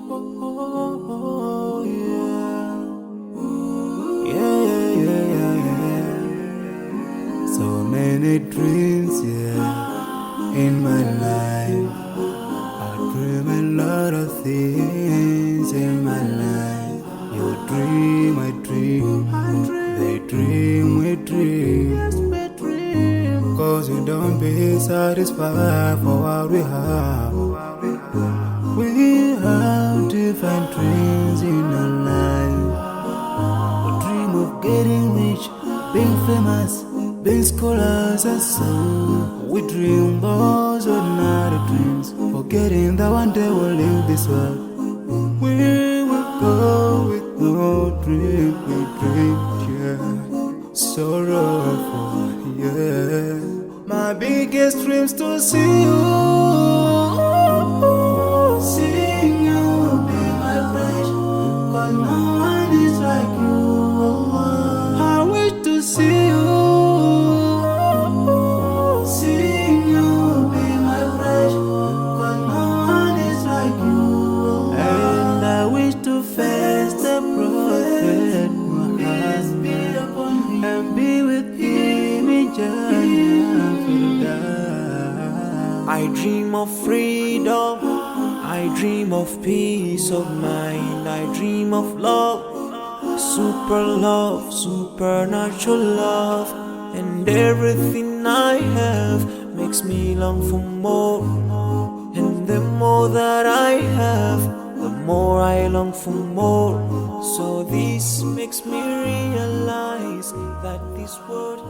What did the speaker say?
oh, yeah. Yeah, yeah, yeah, yeah, yeah. So many dreams, yeah, in my life. I dream a lot of things in my life. You dream, I dream. They dream, we dream. Cause we don't be satisfied for what we have. We have different dreams in our life. We dream of getting rich, being famous, being scholars and so. We dream those ordinary dreams, forgetting that one day we'll leave this world. We will go with no dream, we dream, yeah. Sorrowful, yeah. My biggest dream's to see you. Seeing you be my friend, cause no one is like you. I wish to see you. Seeing you be my friend, cause no one is like you. And I wish to face the prophet Muhammad and be with him in Jannah. I dream of freedom, I dream of peace of mind, I dream of love, supernatural love, and everything I have makes me long for more. And the more that I have, the more I long for more. So this makes me realize that this world